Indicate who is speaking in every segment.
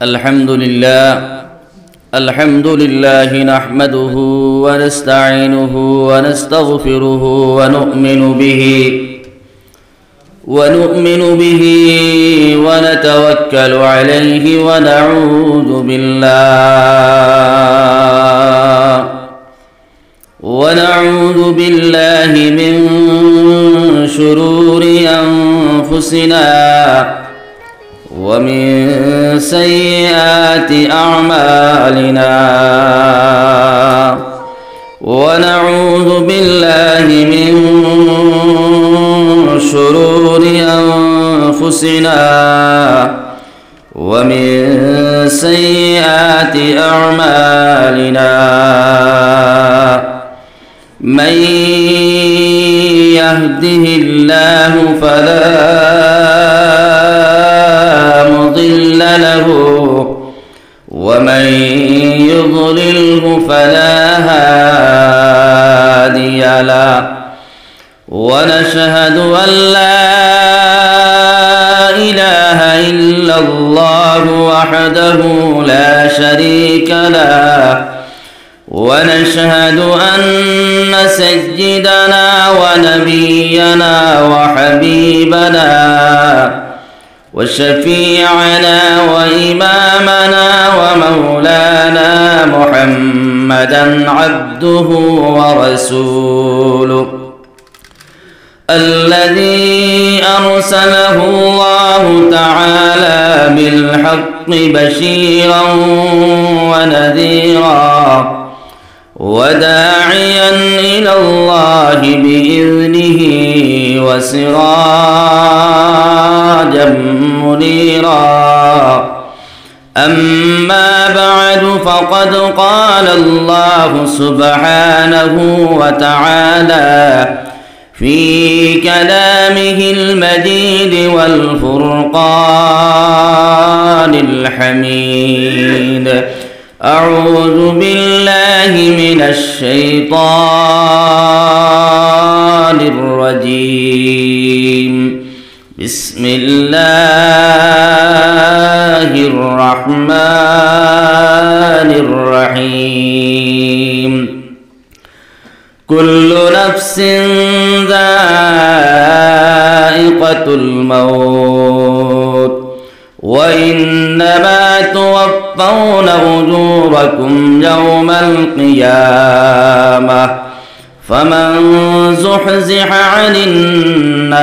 Speaker 1: الحمد لله نحمده ونستعينه ونستغفره ونؤمن به ونتوكل عليه ونعوذ بالله من شرور أنفسنا ومن سيئات أعمالنا ونعوذ بالله من شرور أنفسنا ومن سيئات أعمالنا من يهده الله فلا مضل له ومن يضلله فلا هادي له ونشهد أن لا إله إلا الله وحده لا شريك له ونشهد أن سيدنا ونبينا وحبيبنا وشفيعنا وإمامنا ومولانا محمدا عبده ورسوله الذي أرسله الله تعالى بالحق بشيرا ونذيرا وداعيا إلى الله بإذنه وسراجا منيرا أما بعد فقد قال الله سبحانه وتعالى في كلامه المجيد والفرقان الحميد أعوذ بالله من الشيطان الرجيم بسم الله الرحمن الرحيم كل نفس ذائقة الموت وإنما توفون أجوركم يوم القيامة فمن زحزح عن النار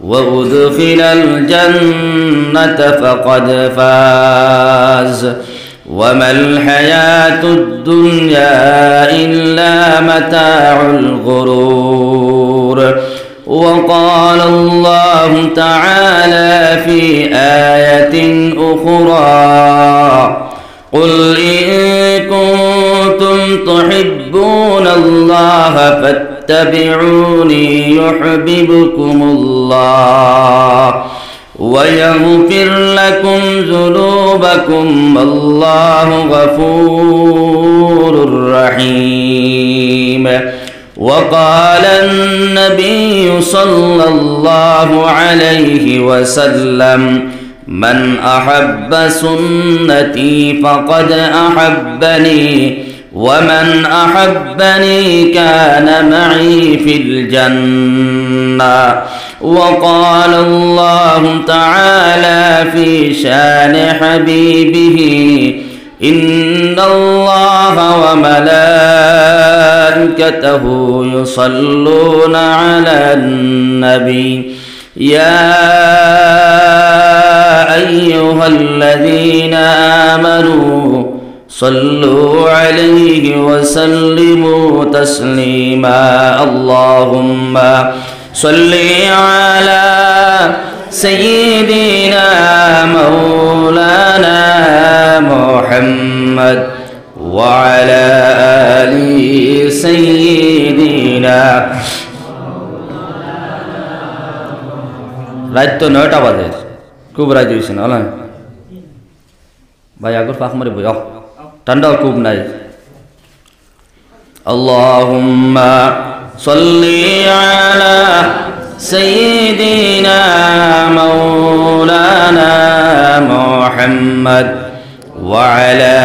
Speaker 1: وأدخل الجنة فقد فاز وما الحياة الدنيا إلا متاع الغرور وقال الله تعالى في آية أخرى قل إن كنتم تحبون الله فاتبعوني يحببكم الله ويغفر لكم ذنوبكم الله غفور رحيم وقال النبي صلى الله عليه وسلم من أحب سنتي فقد أحبني ومن أحبني كان معي في الجنة وقال الله تعالى في شان حبيبه إن الله وملائكته يصلون على النبي يا أيها الذين آمنوا صلوا عليه وسلموا تسليما اللهم صل على سيدنا مولانا محمد وعلى آل سيدنا রাত তো 9টা বাজে খুব রাত হইছে না ভাই আগর পাক মারে বই ঠান্ডা খুব নাই আল্লাহুম্মা সাল্লি আলা سيدنا مولانا محمد وعلى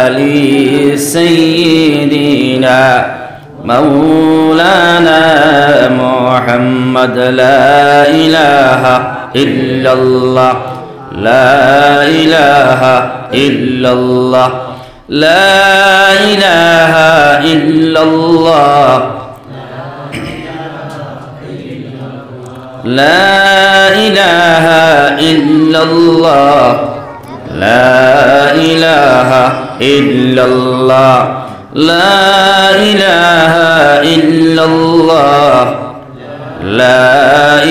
Speaker 1: آل سيدنا مولانا محمد لا إله إلا الله لا إله إلا الله لا إله إلا الله لا إله إلا الله لا إله إلا الله لا إله إلا الله لا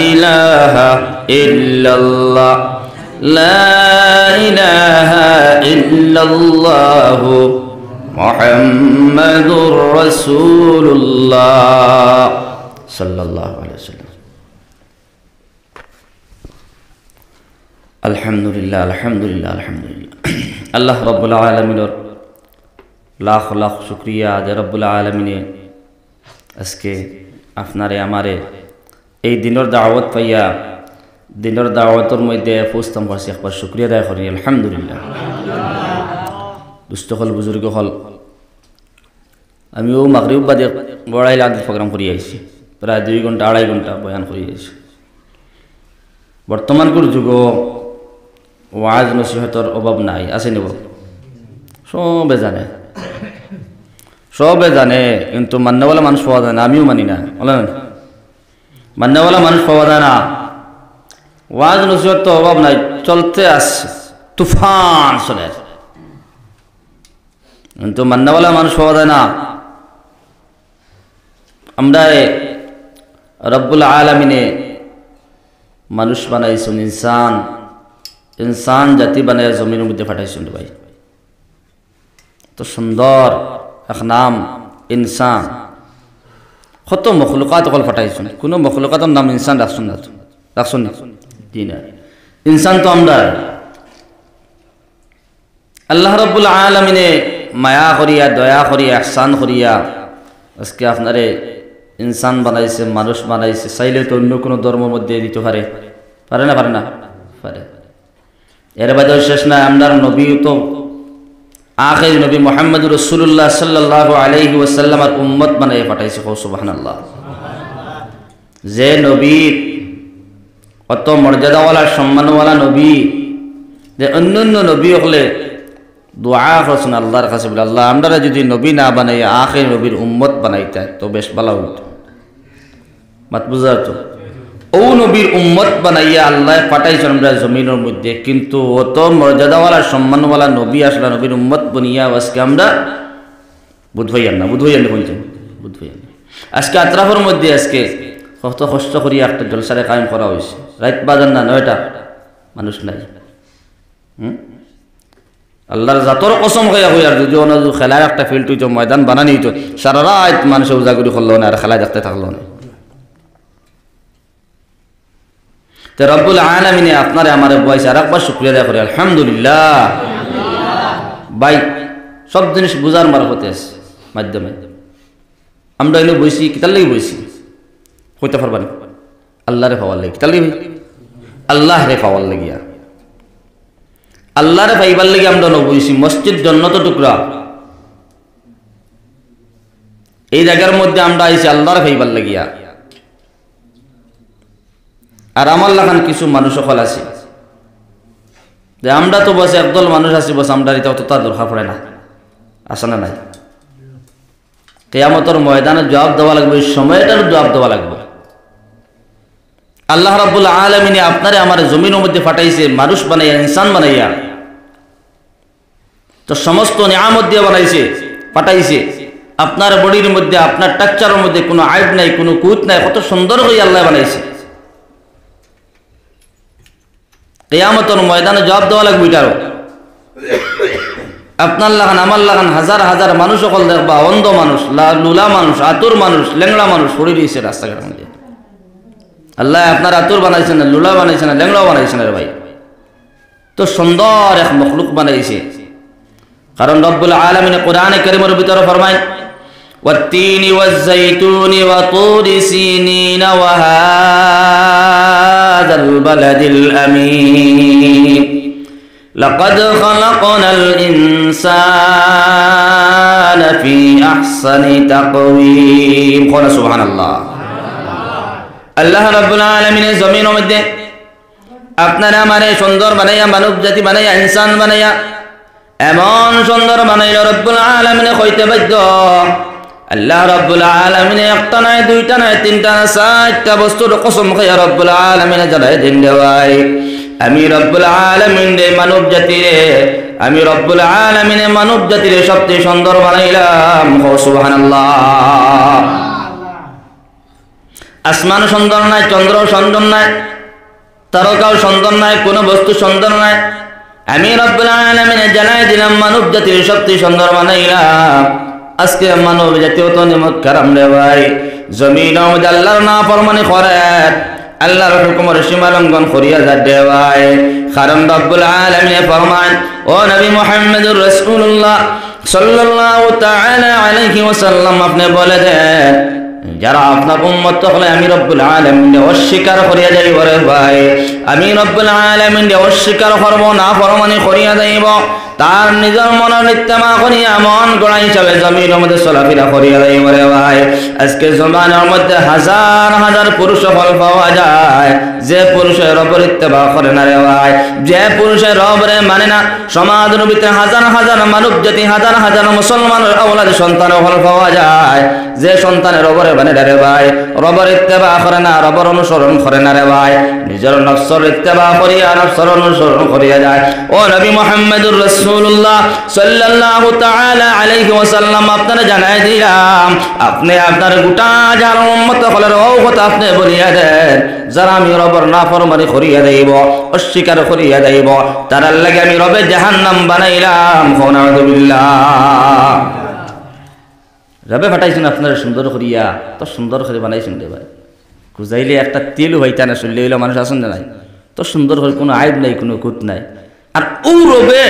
Speaker 1: إله إلا الله لا إله إلا الله محمد رسول الله صلى الله عليه وسلم الحمد لله الحمد لله الحمد لله الله رب العالمين লাখ লাখ শুকরিয়া যে রব্বুল আলামিনে আজকে আপনারে আমারে এই দিনের দাওয়াত পাইয়া দিনের দাওয়াতের মধ্যে পুস্তম পারছি একবার শুকরিয়া আদায় করি আলহামদুলিল্লাহ। দুস্থ হল বুজুর্গ হল আমিও মাগরিব বাদে বড়াই লাগ প্রোগ্রাম করি আইছি, প্রায় 2 ঘন্টা 2.5 ঘন্টা বয়ান করি আইছি। বর্তমানকার যুগ ওয়াজ নসিহতর অভাব নাই, আছে নেব সবে জানে কিন্তু মান্যওয়ালা মানুষ পাওয়া যায় না, আমিও মানি না, বলেন মান্যওয়ালা মানুষ পাওয়া যায় না। ওয়াজ নসিহত তো অভাব নাই, চলতে আসছে তুফান চলে, কিন্তু মান্যওয়ালা মানুষ পাওয়া যায় না। আমরা রব্বুল আলামিনে মানুষ বানাইছেন, ইনসান জাতি বানাই জমিনের মধ্যে পাঠাইছেন ভাই। তো সুন্দর এক নাম ইনসান, কত মখলুকাত অকল পাঠাইছেন, কোনো মখলুকাতের নাম ইনসান রাখছেন না, রাখছেন না? জি না, ইনসান তো আমরা। আল্লাহ রব্বুল আলামিনে মায়া করিয়া দয়া করিয়া ইহসান করিয়া আজকে আপনারে ইনসান বানাইছে, মানুষ বানাইছে। চাইলে তো অন্য কোনো ধর্মের মধ্যে দিতে পারে, পারে না? পারে না? পারে। এর বাদেও শেষ না, আমরার নবী তো আখির নবী মুহাম্মদ রাসূলুল্লাহ সাল্লাল্লাহু আলাইহি ওয়াসাল্লামের উম্মত বানাইয়া পাঠাইছে। সুবহানাল্লাহ। যে নবী অত মর্যাদাওয়ালা সম্মানওয়ালা নবী, যে অন্যান্য নবী হলে দোয়া করছেন আল্লাহর কাছে, বলে আল্লাহ আমরা যদি নবী না বানাইয়া আখির নবীর উম্মত বানাইতে তো বেশ ভালো হইতো। মাত বুঝা তো, ও নবীর উম্মত বানাইয়া আল্লাহ পাঠাইছেন আমরা জমিনের মধ্যে, কিন্তু অত মর্যাদাওয়ালা সম্মানওয়ালা নবী আসলে নবীর উম্মত বনিয়া আজকে আমরা বুঝাইয়ান না বলছেন, বুঝাইয়ান না। আজকে আত্রাফের মধ্যে আজকে কত কষ্ট করিয়া একটা জলসারে কায়েম করা হয়েছে, রাত বাজার না 9টা, মানুষ নাই। আল্লাহর জাতর কসম হইয়া আর যদি অন্য খেলার একটা ফিল্ড হইতো, ময়দান বানানি হইতো, সারা রাত মানুষ উজাগুড়ি করলো না আর খেলা দেখতে থাকলো না। তো রব্বুল আলামিনে আপনারে আমারে বয়সে আর একবার শুকরিয়া আদায় করি আলহামদুলিল্লাহ। ভাই সব জিনিস বুঝার মারফতে মাধ্যমে আমরা এনে বইছি, কিতার লাগি বইছি হইতে পারবানি আল্লাহরে পাওয়ার লাগি, কিতার লাগি আল্লাহ রে পাওয়ার লাগিয়া, আল্লাহরে পাইবার লাগি আমরা বইছি। মসজিদ জন্নত টুকরা, এই জায়গার মধ্যে আমরা আইছি আল্লাহরে পাইবার লাগিয়া। আর আমার লাগান কিছু মানুষ সকল আছে যে আমরা তো বসে একদল মানুষ আছি, বস আমরা এটা অত তার দরকার পড়ে না, আসে না? নাই, কিয়ামতের ময়দানে জবাব দেওয়া লাগবে, এই সময়টার জবাব দেওয়া লাগবে। আল্লাহ রাব্বুল আলামিন আপনারে আমার জমিনের মধ্যে পাঠাইছে মানুষ বানাইয়া, ইনসান বানাইয়া, তো সমস্ত নিয়ামত দিয়ে বানাইছে, পাঠাইছে। আপনার বডির মধ্যে, আপনার টাকচারের মধ্যে কোনো আইব নাই, কোনো কুত নাই, কত সুন্দর করে আল্লাহ বানাইছে। কিয়ামতের ময়দানে জবাব দেওয়া লাগবে এটারও। আপনার লাগান আমার লাগান হাজার হাজার মানুষ সকল দেখবা, অন্ধ মানুষ, লুলা মানুষ, আতুর মানুষ, ল্যাংড়া মানুষ পড়ে দিয়েছে রাস্তাঘাটের মধ্যে। আল্লাহ আপনার আতুর বানাইছে না, লুলা বানাইছে না, ল্যাংড়াও বানাইছে না রে ভাই। তো সুন্দর এক মখলুক বানাইছে, কারণ রব্বুল আলামিন কোরআনে কারীমের ভিতরে ফরমায় والتين والزيتون وطور سينين وهذا البلد الأمين লাকাদ খালাকনাল ইনসানা ফি আহসানি তাকওয়িম। কোন সুবহানাল্লাহ। আল্লাহ রাব্বুল আলামিনের জমিনের মধ্যে আপনারা আমারে সুন্দর বানাইয়া, মানব জাতি বানাইয়া, ইনসান বানাইয়া এমন সুন্দর বানাইল রব্বুল আলামিনে কইতে বাধ্য। আল্লাহ রাব্বুল আলামিনে একটা নাই, দুইটা নাই, তিনটা না, চারটা বস্তুর কসম খাইয়া রব্বুল আলামিনে জানাই দিন দেওয়াই, আমি রব্বুল আলামিন রে মানব জাতিরে, আমি রব্বুল আলামিনে মানব জাতিরে সবচেয়ে সুন্দর বানাইলাম। সুবহানাল্লাহ। আসমান সুন্দর নাই, চন্দ্র সুন্দর নাই, তারকাও সুন্দর নাই, কোন বস্তু সুন্দর নাই, আমি রব্বুল আলামিনে জানাই দিলাম মানব জাতির সবচেয়ে সুন্দর বানাইলাম। আজকে মানব জাতীয় তো নিমত কারাম রে ভাই, জমিন আল্লাহর নাফরমানি করে, আল্লাহর হুকুমের সীমা লঙ্ঘন করিয়া যাচ্ছে ভাই। কারণ রব্বুল আলামিন ফরমান, ও নবী মুহাম্মদুর রাসূলুল্লাহ সাল্লাল্লাহু তাআলা আলাইহি ওয়াসাল্লাম, আপনি বলে দেন যারা আপনার উম্মত হলে আমি রব্বুল আলামিন অস্বীকার করিয়া যাইব রে ভাই, আমি রব্বুল আলামিন অস্বীকার করব, না ফরমানি করিয়া যাইব, তার নিজের মনের ইত্তেমা করিয়া মন গড়া হিসাবে জমিনের মধ্যে চলাফেরা করিয়া যাইব রে ভাই। আজকে জমানার মধ্যে হাজার হাজার পুরুষ ফল পাওয়া যায়, যে পুরুষের রবের ইত্তেবা করে না রে ভাই, যে পুরুষের রবরে মানে না, সমাজের ভিতরে হাজার হাজার মানব জাতি, হাজার হাজার মুসলমানের আওলাদ সন্তানের ফল পাওয়া যায়, যে সন্তানের রবরে মানে রে ভাই, রবের ইত্তেবা করে না, রবের অনুসরণ করে না রে ভাই, নিজের নফসের ইত্তেবা করিয়া নফসের অনুসরণ করিয়া যায়। ও নবী মুহাম্মদুর রাসূলুল্লাহ সাল্লাল্লাহু তাআলা আলাইহি ওয়াসাল্লাম, আপনারা জানাই দিলাম, আপনি আপনার গোটা যার উম্মত হলের ও কথা আপনি বলিয়া দেন, যারা আমি রবের নাফরমানি করিয়া দেব, অস্বীকার করিয়া দেব, তার লাগে আমি রবে জাহান্নাম বানাইলাম। নাউযুবিল্লাহ। রবে ফাটাইছেন আপনারা সুন্দর করিয়া, তো সুন্দর করে বানাইছেন রে ভাই, খুঁজাইলে একটা তেলও হইতা না, শুনলে হইলে মানুষ আসেন না নাই, তো সুন্দর করে কোনো আইব নাই, কোনো কুত নাই। আর ও রবে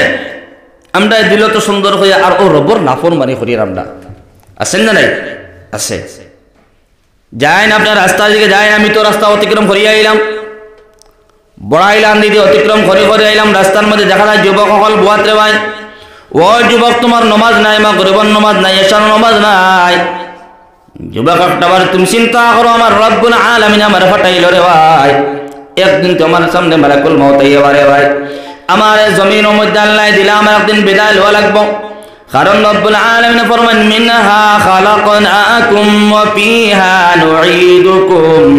Speaker 1: আমরা দিল তো সুন্দর হইয়া, আর ও রবর নাফরমানি করিয়া আমরা আছেন না নাই? আছে। যাই না আপনার রাস্তার দিকে যায়, আমি তো রাস্তা অতিক্রম করিয়া আইলাম, বড়াইলাম দিদি অতিক্রম করে করে আইলাম, রাস্তার মধ্যে দেখা যায় যুবক সকল বুয়াত রে ভাই, ও যুবক তোমার নমাজ নাই, মা গরিবর নমাজ নাই, এশার নমাজ নাই। যুবক একটাবার তুমি চিন্তা করো, আমার রব্বুল আলামিন আমার ফাটাইল রে ভাই, একদিন তোমার সামনে মালাকুল মউত আইবা রে ভাই, আমার জমিনের মধ্যে আল্লাহ দিলা, আমার একদিন বিদায় লওয়া লাগবো। কারণ রব্বুল আলামিন ফরমান, মিনহা খালাকনাকুম ওয়া ফিহা নুঈদুকুম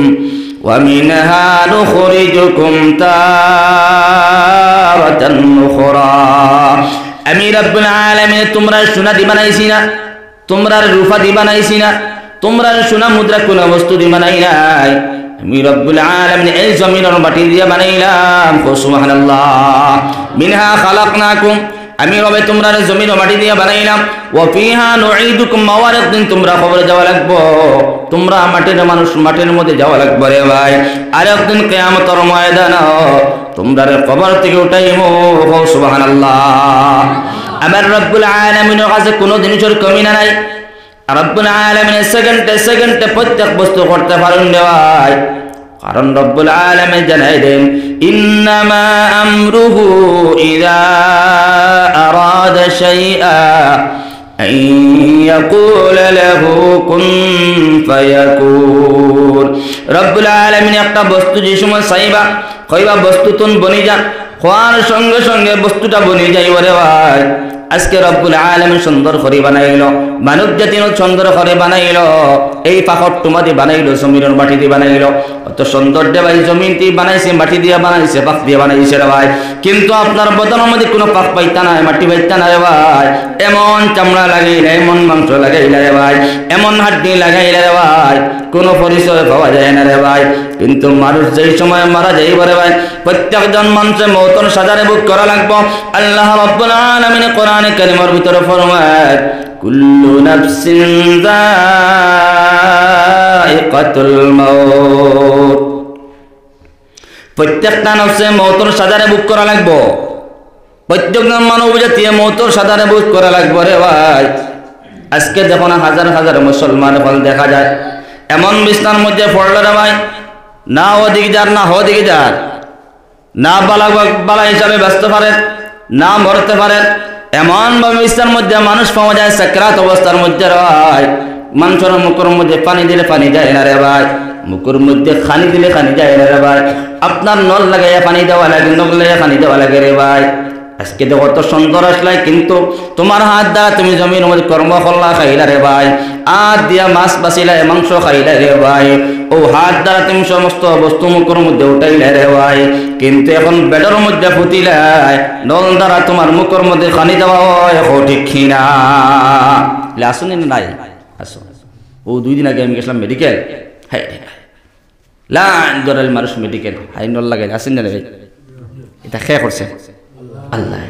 Speaker 1: ওয়া মিনহা নুখরিজুকুম তারাতান উখরা। আমি রব্বুল আলামিন তোমরা সোনা দি বানাইছি না, তোমরা রূপা দি বানাইছি না, তোমরা সোনা মুদ্রা কোন বস্তু দি বানাই নাই, আমি রব্বুল আলামিন এই জমিনের মাটি দিয়ে বানাইলাম। সুবহানাল্লাহ। মিনহা খালাকনাকুম, আমি রবে তোমরা জমিনের মাটি দিয়ে বানাইলাম, ওয়া ফিহা নুঈদুকুম, আর একদিন তোমরা কবরে যাওয়া লাগবো, তোমরা মাটির মানুষ, মাটির মধ্যে যাওয়া লাগবে রে ভাই, আর একদিন কিয়ামতের ময়দানে তোমরা কবর থেকে উঠাইমু। সুবহানাল্লাহ। আমার রব্বুল আলামিনের কাছে কোনো জিনিসের কমি নাই, রব্বুল আলামিন সেকেন্ডে সেকেন্ডে প্রত্যেক বস্তু করতে পারেন রে ভাই। কারণ রব্বুল আলামিন জানাই দেন, ইন্নামা আমরুহু ইযা আরাদা শাইআ আন ইয়াকুলা লাহু কুন ফায়াকুন। রব্বুল আলামিন একটা বস্তু যে সময় চাইবা, কইবা বস্তু তুন বনি যা, হওয়ার সঙ্গে সঙ্গে বস্তুটা বনি যাইব রে ভাই। আজকে রব্বুল আলামিন সুন্দর করে বানাইল, মানব জাতিও সুন্দর করে বানাইল, এই পাখর তোমাদি বানাইল, জমিনের মাটি দিয়ে বানাইল, অত সুন্দর রে ভাই, জমিন দিয়ে বানাইছে, মাটি দিয়ে বানাইছে, পাক দিয়ে বানাইছে রে ভাই, কিন্তু আপনার বদনের মধ্যে কোনো পাক পাইতা নাই, মাটি পাইতা না রে ভাই, এমন চামড়া লাগাইলে, এমন মাংস লাগাইলে রে ভাই, এমন হাড্ডি লাগাইলে রে ভাই, কোনো পরিচয় পাওয়া যায় না রে ভাই। কিন্তু মানুষ যেই সময় মারা যাইব রে ভাই, প্রত্যেকজন মানুষের মৌতর সাজারে বুক করা লাগবো। আল্লাহ রাব্বুল আলামিন কোরআনে কারীমের ভিতরে ফরমায়, কুল্লু নাফসিন যায়িকাতুল মাউত, প্রত্যেকটা নফসে মৌতর সাজারে বুক করা লাগবো, প্রত্যেকজন মানব জাতি মৌতর সাজারে বুক করা লাগবো রে ভাই। আজকে যখন হাজার হাজার মুসলমান ফল দেখা যায়, এমন বিছনার মধ্যে পড়ল রে ভাই, না ওদিকে যার, না ওদিকে যার, না বালা বালা হিসাবে ব্যস্ত পারেন, না মরতে পারেন। এমন ভাবে ইসলার মধ্যে মানুষ পাওয়া যায় সাকরাত অবস্থার মধ্যে রয়, মানুষের মুখের মধ্যে পানি দিলে পানি যায় না রে ভাই, মুখের মধ্যে খানি দিলে খানি যায় না রে ভাই। আপনার নল লাগাইয়া পানি দেওয়া লাগে, নল লাগাইয়া পানি দেওয়া লাগে রে ভাই। আজকে দেখো তো সুন্দর আসলাই, কিন্তু তোমার হাত দ্বারা তুমি জমির মধ্যে কর্ম করলা, খাইলা রে ভাই। হাত দিয়া মাছ বাঁচিলা, মাংস খাইলা রে ভাই। ও হাত দ্বারা তুমি সমস্ত বস্তু মুখের মধ্যে উঠাইলা রে ভাই। কিন্তু এখন বেডের মধ্যে ফুটিলাই, নল দ্বারা তোমার মুখের মধ্যে খানি দেওয়া হয়, ঠিক কিনা? আসুন না নাই আসো। ও 2 দিন আগে আমি গেছিলাম মেডিকেল, হ্যাঁ লাইন ধরাল মানুষ মেডিকেল, হাই নল লাগাই আসেন না রে ভাই। এটা খেয়ে করছে আল্লাহ।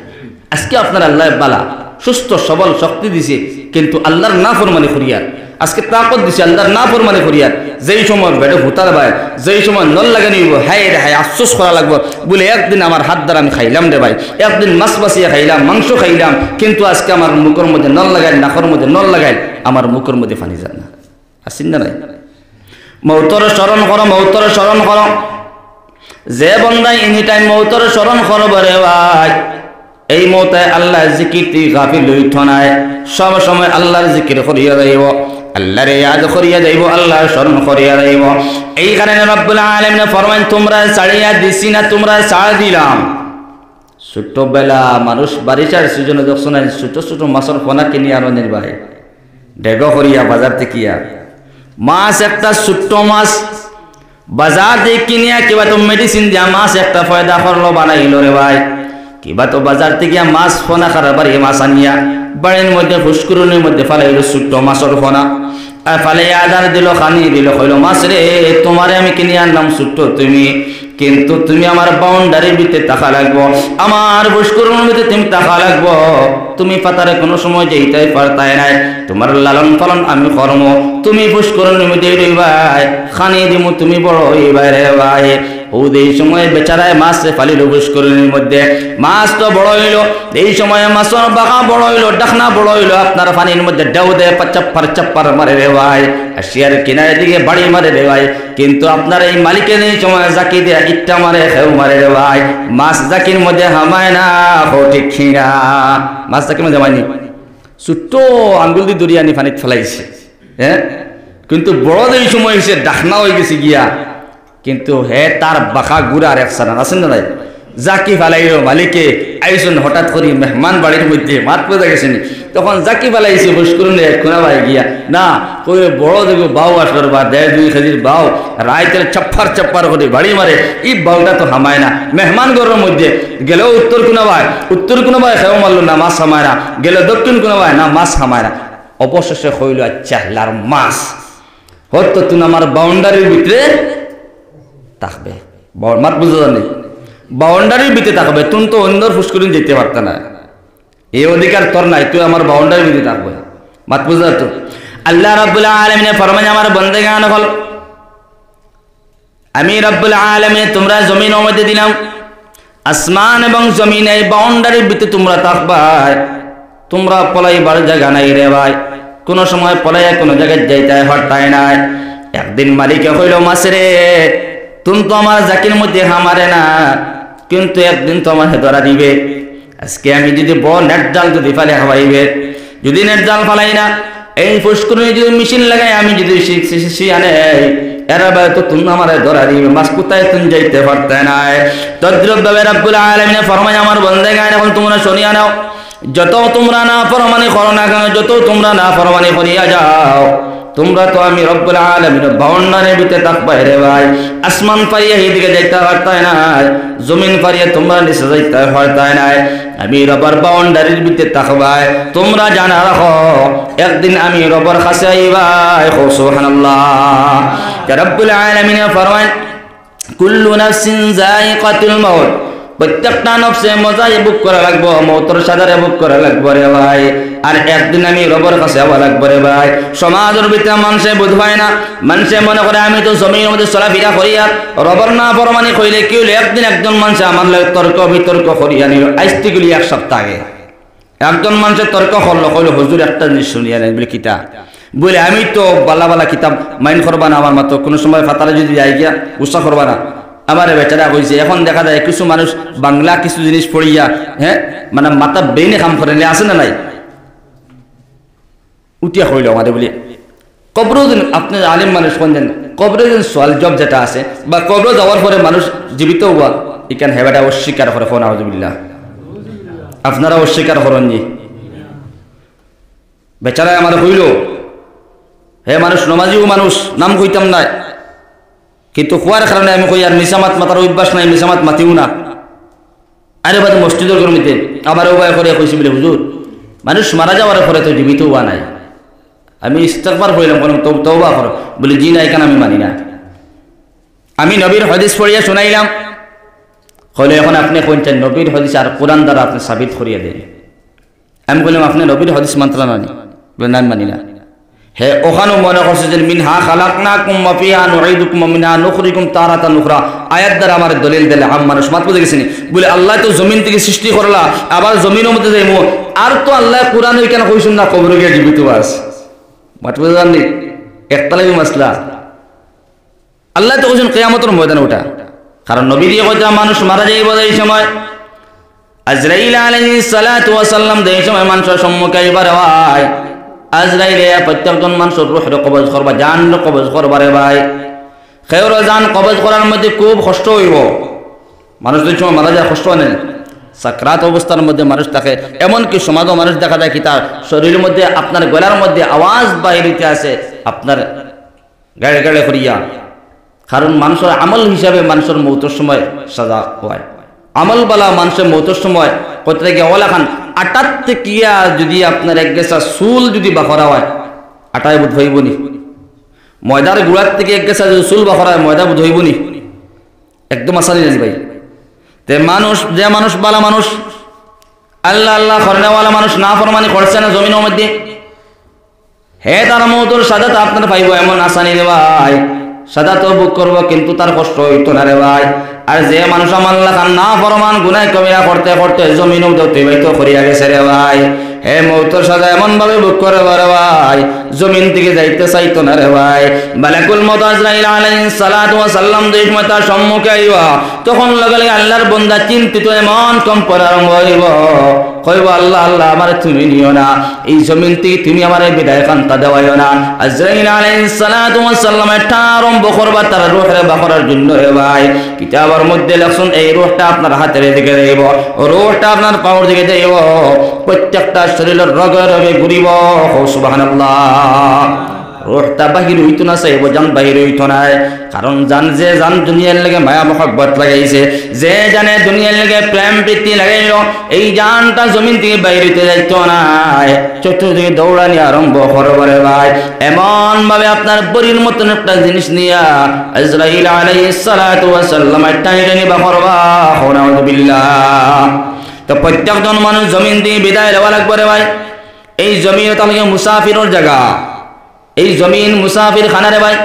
Speaker 1: আজকে আপনার আল্লাহ বালা সুস্থ সবল শক্তি দিছে, কিন্তু আল্লাহর না ফরমানি করিয়ার। আজকে তাকত দিছে আল্লাহর না ফরমানি করিয়ার। যেই সময় বেডে ভুতার ভাই, যেই সময় নল লাগানি হাই রে হাই আফসোস করা লাগবো বলে একদিন আমার হাত দ্বারা আমি খাইলাম রে ভাই, একদিন মাছ বাঁচিয়ে খাইলাম, মাংস খাইলাম, কিন্তু আজকে আমার মুখের মধ্যে নল লাগাই, নাকের মধ্যে নল লাগাই, আমার মুখের মধ্যে পানি যান না। আসেন না নাই? মৌতর স্মরণ করো, মৌতর স্মরণ করো। যে বন্দাই এনি টাইম মৌতর স্মরণ করো রে ভাই, এই মৌতে আল্লাহ জিকির তুই গাফিল হইত নাই, সব সময় আল্লাহর জিকির করিয়া যাইব, আল্লাহর ইয়াদ করিয়া যাইব, আল্লাহর স্মরণ করিয়া যাইব। এই কারণে রব্বুল আলামিন ফরমান, তোমরা ছাড়িয়া দিছি না, তোমরা ছাড় দিলাম। ছোটবেলা মানুষ বারিশার সিজনে দেখছো না, ছোট ছোট মাছের পোনা কিনে আনো ভাই, ডেগো করিয়া বাজার থেকে মাছ, একটা ছোট্ট মাছ বাজার দিয়ে কিনিয়া কিবা তো মেডিসিন দিয়া মাছ একটা ফয়দা করলো, বানাইলো রে ভাই। কিবা তো বাজার থেকে মাছ ফোনা খারাপ বাড়ি মাছ আনিয়া বাড়ির মধ্যে ফুসকুরনির মধ্যে ফালাইলো ছোট্ট মাছের ফোনা, আর ফালাইয়া আদার দিল, খানি দিল, কইলো মাছ রে তোমারে আমি কিনে আনলাম ছোট্ট তুমি, কিন্তু তুমি আমার বাউন্ডারির ভিতরে টাকা লাগবো, আমার ফুসকুরনির ভিতরে তুমি টাকা লাগবো, তুমি পাতারে কোনো সময় যেইটাই পারতাই নাই, তোমার লালন পালন আমি কর্ম, তুমি ফুসকুরনির মধ্যে রইবাই, খানি দিমু তুমি বড় হইবাই রে ভাই। ও এই সময় বেচারায় মাছ ফালিল ফুসকুরনির মধ্যে, মাছ তো বড় হইল, এই সময় মাছের বাঁকা বড় হইল, ডাকনা বড় হইল, আপনার পানির মধ্যে ডেউ দেয়, চাপ্পার চাপ্পার মারে রে ভাই, আসিয়ার কিনারের দিকে বাড়ি মারে রে ভাই। কিন্তু আপনার এই মালিকের এই সময় জাকি দেয়া ইট্টা মারে, খেউ মারে রে ভাই, মাছ জাকির মধ্যে হামায় না, ঠিক খিরা মাছ জাকির মধ্যে হামায়নি, ছোট্ট আঙ্গুল দিয়ে দড়ি আনি পানিত ফেলাইছে, হ্যাঁ। কিন্তু বড় এই সময় এসে ডাকনা হয়ে গেছে গিয়া, কিন্তু হে তার বাঁকা গুড়ার এক সারান আছেন না নাই, জাকি ফেলাইল মালিকে আইসন হঠাৎ করি মেহমান বাড়ির মধ্যে মাত পেয়ে গেছেন, তখন জাকি ফেলাইছে ফুসকুরনি খোনা ভাই গিয়া না কই বড় দেখো বাউ আসবার বা 1.5-2 কেজির বাউ রাইতের চাপ্পার চাপ্পার করে বাড়ি মারে, এই বাউটা তো হামায় না। মেহমান ঘরের মধ্যে গেলেও উত্তর কোনা ভাই খেয়েও মারল না, মাছ হামায় না, গেলে দক্ষিণ কোনা ভাই না, মাছ হামায় না। অবশেষে হইল আচ্ছা লার মাছ হতো তুই আমার বাউন্ডারির ভিতরে থাকবে, মাত বুঝতে জানি বাউন্ডারির ভিতরে থাকবে, তুমি তো অন্য ফুসকুরিন যেতে পারত না, এই অধিকার তোর নাই, তুই আমার বাউন্ডারির ভিতরে থাকবে, মাত বুঝতে তো। আল্লাহ রাব্বুল আলামিন ফরমান, আমার বন্দেগান হল আমি রাব্বুল আলামিন তোমরা জমিনের মধ্যে দিলাম, আসমান এবং জমিন এই বাউন্ডারির ভিতরে তোমরা থাকবা, তোমরা পলাইবার জায়গা নাই রে ভাই, কোন সময় পলাইয়া কোনো জায়গায় যাইতে হরতাই নাই। একদিন মালিকে হইল মাছ রে তুমি তো আমার জাকির মধ্যে হামারে না, কিন্তু একদিন তো আমার ধরা দিবে, আজকে আমি যদি নেট জাল যদি ফালে হাওয়াইবে, যদি নেট জাল ফালাই না, এই ফুসকুরনি যদি মেশিন লাগাই আমি যদি আনে এরা তো তুমি আমার ধরা দিবে, মাছ কোথায় তুমি যাইতে পারতে নাই। তদ্রুপভাবে রাব্বুল আলামিন ফরমায়, আমার বন্দেগান এখন তোমরা শুনিয়া নাও, যত তোমরা না ফরমানি করো না কেন, যত তোমরা না ফরমানি করিয়া যাও, তোমরা তো আমি রব্বুল আলামিন বাউন্ডারির ভিতরে থাকবা রে ভাই। আসমান পারিয়া এইদিকে যাইতে পারতাই নাই, জমিন পারিয়া তোমরা নিচে যাইতে পারতাই নাই, আমি রবার বাউন্ডারির ভিতরে থাকবাই। তোমরা জানা রাখো একদিন আমি রবার কাছে আইবাই, সুবহানাল্লাহ। রব্বুল আলামিন ফরমান, কুল্লু নাফসিন যায়িকাতুল মাউত, প্রত্যেকটা নফসে মজাই বুক করা লাগবো, মৌতর সাদারে বুক করা লাগবো রে ভাই। আর একদিন আমি রবের কাছে যাওয়া লাগবো রে ভাই। সমাজের ভিতরে মানুষে বোধ হয় না, মানুষে মনে করে আমি তো জমির মধ্যে চলাফেরা করি, আর রবের না ফরমানি কইলে কি হইলে একদিন একজন মানুষ আমার লাগে তর্ক বিতর্ক করিয়া নিল। আজকে গেলি 1 সপ্তাহ আগে একজন মানুষের তর্ক করলো, কইলো হুজুর একটা জিনিস শুনিয়া নেই বলে কিতা বলে, আমি তো বালা বালা কিতাব মাইন করবা না, আমার মতো কোনো সময় ফাতারে যদি যাই গিয়া উৎসাহ করবা না, আমার বেচারা কইছে এখন দেখা যায় কিছু মানুষ বাংলা কিছু জিনিস পড়িয়া হ্যাঁ মানে মাথা বেইনে কাম করে আছে না নাই উঠিয়া কইল আমাদের বলি কবরও দিন আপনি আলিম মানুষ কোন দেন কবরে দিন সোয়াল জব যেটা আছে বা কবর যাওয়ার পরে মানুষ জীবিত হওয়া এখান হেবাটা অস্বীকার করে ফোন আউযুবিল্লাহ আপনারা অস্বীকার করেন নি বেচারা আমার কইল হে মানুষ নমাজিও মানুষ নাম কইতাম না কিন্তু খোয়ার কারণে আমি কই আর মিসামাত মাতার অভ্যাস নাই মিসামাত মাতিও না আরে বাদ মসজিদের কর্মীতে আবার উপায় করে কইছি বলে হুজুর মানুষ মারা যাওয়ার পরে তো জীবিত হওয়া নাই আমি ইস্তেগফার কইলাম কোন তওবা করো বলে জি না এখানে আমি মানি না আমি নবীর হাদিস পড়িয়া শুনাইলাম কইলে এখন আপনি কোনটা নবীর হাদিস আর কোরআন দ্বারা আপনি সাবিত করিয়া দেন আমি কইলাম আপনি নবীর হাদিস মানতে না বলে না মানি না হে ওখানেও মনে করছে যে মিনহা খালাকনাকুম ওয়া ফিহা নুঈদুকুম ওয়া মিনহা নুখরিজুকুম তারাতান উখরা আয়াত দ্বারা আমার দলিল দিলে আম মানুষ মাত বুঝে গেছেন বলে আল্লাহ তো জমিন থেকে সৃষ্টি করলা আবার জমিনের মধ্যে যাইমু আর তো আল্লাহ কোরআনে কেন কইছেন না কবরে গিয়ে জীবিত আছে মাত বুঝে জাননি একতলাবি মাসলা আল্লাহ তো কইছেন কিয়ামতের ময়দানে ওঠা কারণ নবী দিয়ে কইতা মানুষ মারা যাইব এই সময় আজরাইল আলাইহিস সালাতু ওয়া সাল্লাম দেই সময় মানুষের সম্মুখে এবার হয় আজরাইলে প্রত্যেকজন মানুষের রূহের কবজ করবা জানের কবজ করবারে ভাই খেয়র জান কবজ করার মধ্যে খুব কষ্ট হইব মানুষ যে সময় মারা যায় কষ্ট নেই সাকরাত অবস্থার মধ্যে মানুষ থাকে এমনকি সমাজও মানুষ দেখা যায় কি তার শরীরের মধ্যে আপনার গলার মধ্যে আওয়াজ বাইরিতে আছে আপনার গাড়ে গাড়ে করিয়া কারণ মানুষের আমল হিসাবে মানুষের মৌতের সময় সাজা হয় আমল বালা মানুষের মৌতের সময় কোথা থেকে ওলা খান আটার থেকে যদি আপনার এক গেছা চুল যদি বাখরা হয় আটায় বোধ হইব নি ময়দার গুড়ার থেকে এক গেছা যদি চুল বাখরা হয় ময়দা বোধ হইব নি একদম আসানি জানি ভাই তে মানুষ যে মানুষ বালা মানুষ আল্লাহ আল্লাহ করনেওয়ালা মানুষ না ফরমানি করছে না জমিনের মধ্যে হে তার মৌতর সাজাত আপনার পাইব এমন আসানি রে ভাই সাজা তো বুক করবো কিন্তু তার কষ্ট হইতো না রে ভাই আর যে মানুষ আল্লাহ খান না ফরমান গুনাহ কবিরা করতে করতে জমিনও অতিবাহিত করিয়া গেছে রে ভাই হে মৌতর সাজা এমন ভাবে বুক করে রে ভাই জমিন থেকে যাইতে চাইতো না রে ভাই মালাকুল মউত আজরাইল আলাইহিস সালাতু ওয়া সাল্লাম যেই সময় তার সম্মুখে আইবা তখন লগে লগে আল্লাহর বান্দা চিন্তিত এমন কম্পন আরম্ভ হইব কইব আল্লাহ আল্লাহ আমার তুমি নিও না এই জমিন থেকে তুমি আমারে বিদায় কান্তা দেওয়াইও না আজরাইল আলাইহিস সালাতু ওয়া সাল্লাম এটা আরম্ভ করবা তার রূহের বাখরার জন্য রে ভাই কিতাবের মধ্যে লেখছেন এই রূহটা আপনার হাতের দিকে যাইব রূহটা আপনার পাওয়ার দিকে যাইব প্রত্যেকটা শরীরের রগে রগে ঘুরিব সুবহানাল্লাহ রূহটা বাহির হইতো না চাইব জান বাহির হইতো না কারণ জান যে জান দুনিয়ার লাগে মায়া মহব্বত লাগাইছে যে জানে দুনিয়ার লাগে প্রেম প্রীতি লাগাইল এই জানটা জমিন থেকে বাইরে হইতে যাইতো না চতুর্দিকে দৌড়ানি আরম্ভ করবে ভাই এমন ভাবে আপনার বড়ির মতন একটা জিনিস নিয়া আজরাইল আলাইহিস সালাতু ওয়া সাল্লাম টাইটানি বা করবা নাউযুবিল্লাহ তো প্রত্যেকজন মানুষ জমিন দিয়ে বিদায় লওয়া লাগবে রে ভাই এই জমিন তাহলে মুসাফিরের জায়গা এই জমিন মুসাফির খানা রে ভাই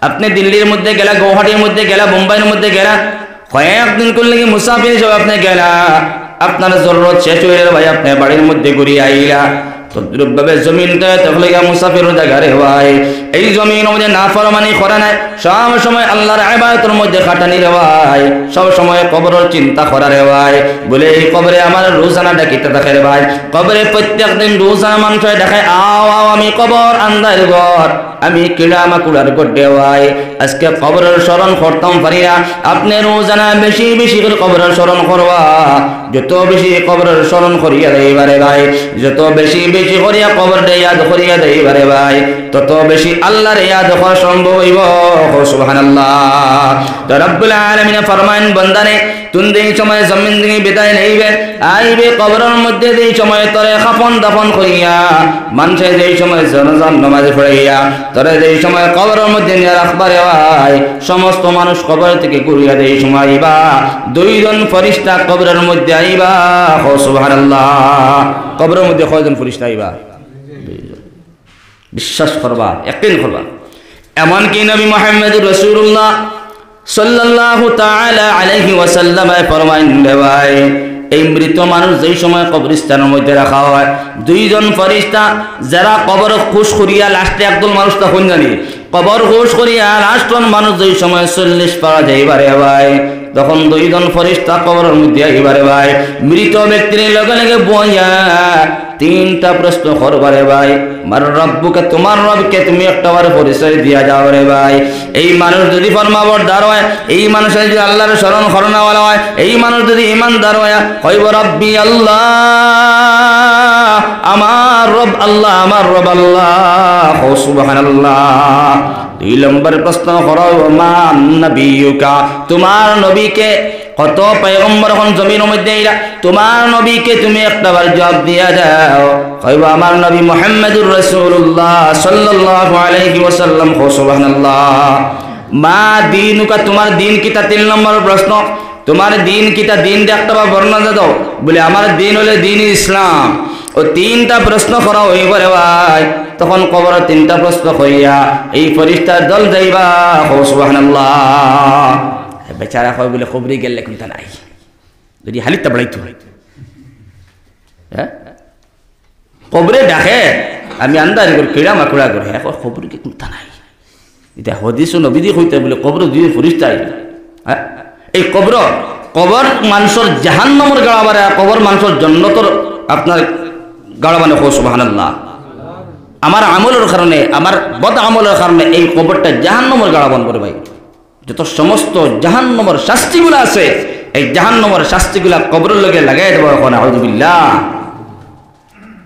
Speaker 1: আপনি দিল্লির মধ্যে গেলা গুয়াহাটির মধ্যে গেলা মুম্বাইয়ের মধ্যে গেলা কয়েকদিন করলে কি মুসাফির হিসেবে আপনি গেলা আপনার জরুরত শেষ হয়ে গেল ভাই আপনি বাড়ির মধ্যে ঘুরিয়ে আইলা তদ্রুপভাবে জমিনটা তাহলে মুসাফিরের জায়গা রে ভাই এই জমিনের মধ্যে নাফরমানি করা নাই সব সময় আল্লাহর ইবাদতের মধ্যে খাটানি রে ভাই সব সময় কবরের চিন্তা করা রে ভাই বলে এই কবরে আমার রোজানা ডাকিতে থাকে রে ভাই কবরে প্রত্যেকদিন রোজানা মানুষ দেখায় আও আও আমি কবর আন্দার ঘর আমি কিড়া মাকুড়ার গড্ডে ভাই আজকে কবরের স্মরণ করতাম পারি না আপনি রোজানা বেশি বেশি করে কবরের স্মরণ করবা যত বেশি কবরের স্মরণ করিয়া দেইবারে ভাই যত বেশি বেশি করিয়া কবরটা ইয়াদ করিয়া দেইবারে ভাই তত বেশি আল্লাহর ইয়াদ করা সম্ভব হইব সুবহানাল্লাহ তো রব্বুল আলামিন ফরমান বান্দারে তুই এই সময় জমিন থেকে বিদায় নেইবে আইবে কবরের মধ্যে এই সময় তোরে খাফন দাফন করিয়া মানুষে যেই সময় জানাজার নামাজ পড়াইয়া তোরে যেই সময় কবরের মধ্যে নিয়ে রাখবারে ভাই সমস্ত মানুষ কবর থেকে ঘুরিয়া দেই সময় আইবা দুইজন ফেরেশতা কবরের মধ্যে আইবা সুবহানাল্লাহ কবরের মধ্যে কয়জন ফেরেশতা আইবা বিশ্বাস করবা ইয়াকিন করবা এমন কি নবী মুহাম্মদুর রাসূলুল্লাহ সাল্লাল্লাহু তাআলা আলাইহি ওয়াসাল্লাম ফরমাইন রে ভাই এই মৃত মানুষ যেই সময় কবরস্থানের মধ্যে রাখা হয় দুইজন ফেরেশতা যারা কবর খুশ করিয়া লাস্টে একদল মানুষ তখন জানি কবর ঘোষ করিয়া লাস্টন মানুষ যেই সময় 40 পারা যাইবারে ভাই তখন দুইজন ফেরেশতা কবরের মধ্যে আইবারে ভাই মৃত ব্যক্তির লগে লগে বইয়া তিনটা প্রশ্ন করবারে ভাই মার রব্বুকে তোমার রবকে তুমি একটাবার পরিচয় দিয়া যাও রে ভাই এই মানুষ যদি ফরমাবরদার হয় এই মানুষ যদি আল্লাহর শরণ করনাওয়ালা হয় এই মানুষ যদি ঈমানদার হয় কইব রব্বি আল্লাহ আমার রব আল্লাহ আমার রব আল্লাহ ও সুবহানাল্লাহ 2 নম্বর প্রশ্ন করো মান নবিয়ুকা তোমার নবীকে কত পয়গম্বর এখন জমিনের মধ্যে আইলা তোমার নবীকে তুমি একটাবার জবাব দিয়া দাও কইব আমার নবী মুহাম্মদুর রাসূলুল্লাহ সাল্লাল্লাহু আলাইহি ওয়াসাল্লাম সুবহানাল্লাহ মা দীনুকা তোমার দিন কিটা 3 নম্বর প্রশ্ন তোমার দিন কিটা দিন একটাবার বর্ণনা দাও বলে আমার দিন হলো দিন ইসলাম ও তিনটা প্রশ্ন করা হইবারে ভাই তখন কবরে তিনটা প্রশ্ন কইয়া এই ফেরেশতার দল যাইবা সুবহানাল্লাহ বেচারা হয় বলে কবরে গেলে কিন্তু নাই যদি হালিতা বাড়াইতো হ্যাঁ কবরে ডাকে আমি আন্দাজ করি কিড়া মাকুড়া করে এখন কবরে কিন্তু নাই এটা হদিস নবীদি হইতে বলে কবর দুই ফেরেশতা হ্যাঁ এই কবর মানুষের জাহান্নামের গাড়াবারে কবর মানুষের জান্নাতের আপনার গাড়াবানে সুবহানাল্লাহ আমার আমলের কারণে আমার বদ আমলের কারণে এই কবরটা জাহান্নামের গাড়াবান করে ভাই যত সমস্ত জাহান্নামের শাস্তিগুলো আছে এই জাহান্নামের শাস্তিগুলা কবরের লগে লাগাই দেব এখন আউযুবিল্লাহ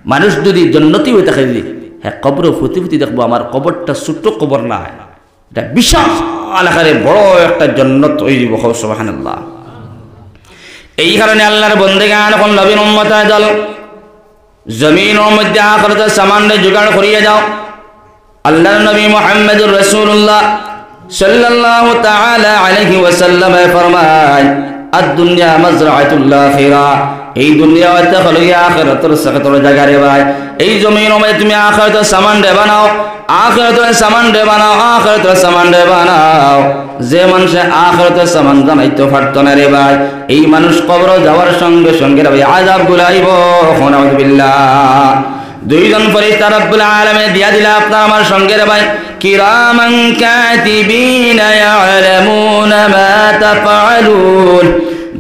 Speaker 1: মানুষ যদি জান্নাতি হইতে থাকে হ্যাঁ কবর ফুটি ফুটি দেখবো আমার কবরটা ছোট্ট কবর না এটা বিশাল আকারে বড় একটা জান্নাত হয়ে যাব সুবহানাল্লাহ এই কারণে আল্লাহর বন্দেগান এখন নবীর উম্মত দল জমিনের মধ্যে আখিরাতের সামান্য জোগাড় করিয়া যাও আল্লাহর নবী মুহাম্মদুর রাসূলুল্লাহ সাল্লাল্লাহু তাআলা আলাইহি ওয়াসাল্লাম ফরমান আদ-দুনিয়া মাজরাআতুল আখিরা এই দুনিয়া হতে হলো আখিরাতের সাকাতর জায়গা রে ভাই এই জমিনের মধ্যে তুমি আখিরাতের সামান দে বানাও আখিরাতের সামান দে বানাও আখিরাতের সামান দে বানাও যে মানুষ আখিরাতের সামান জানাইতে পারত না রে ভাই এই মানুষ কবর যাওয়ার সঙ্গে সঙ্গে ভাই আযাব গুলাইব নাউযুবিল্লাহ দুইজন ফেরেশতা রব্বুল আলামিন দিয়া দিলা আপনার আমার সঙ্গে রে ভাই কিরামান কাতিবিনা ইয়ালামুনা মা তাফআলুন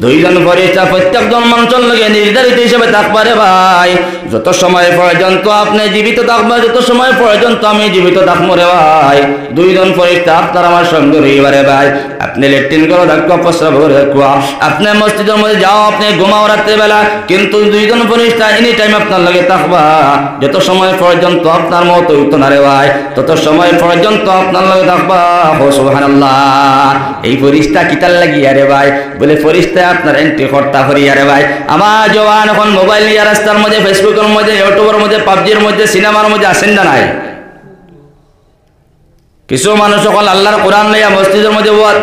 Speaker 1: দুইজন ফেরেশতা প্রত্যেকজন মানুষের লগে নির্ধারিত হিসেবে থাকবারে ভাই যত সময় পর্যন্ত আপনি জীবিত থাকবেন যত সময় পর্যন্ত আমি জীবিত থাকবো রে ভাই দুইজন ফেরেশতা আপনার আমার সঙ্গে রইবারে ভাই আপনি লেট্রিন করো দেখো প্রস্রাব করে দেখো আপনি মসজিদের মধ্যে যাও আপনি ঘুমাও রাতের বেলা কিন্তু দুইজন ফেরেশতা এনি টাইম আপনার লগে থাকবা যত সময় পর্যন্ত আপনার মত হইতো না রে ভাই তত সময় পর্যন্ত আপনার লগে থাকবা সুবহানাল্লাহ এই ফেরেশতা কিতার লাগিয়া রে ভাই বলে ফেরেশতা আপনার এন্ট্রি কর্তা করিয়া রে ভাই আমার জওয়ান এখন মোবাইল নিয়ে রাস্তার মধ্যে ফেসবুকের মধ্যে ইউটিউবের মধ্যে পাবজির মধ্যে সিনেমার মধ্যে আসেন না নাই কিছু মানুষ সকল আল্লাহর কোরআন লইয়া মসজিদের মধ্যে ওয়াজ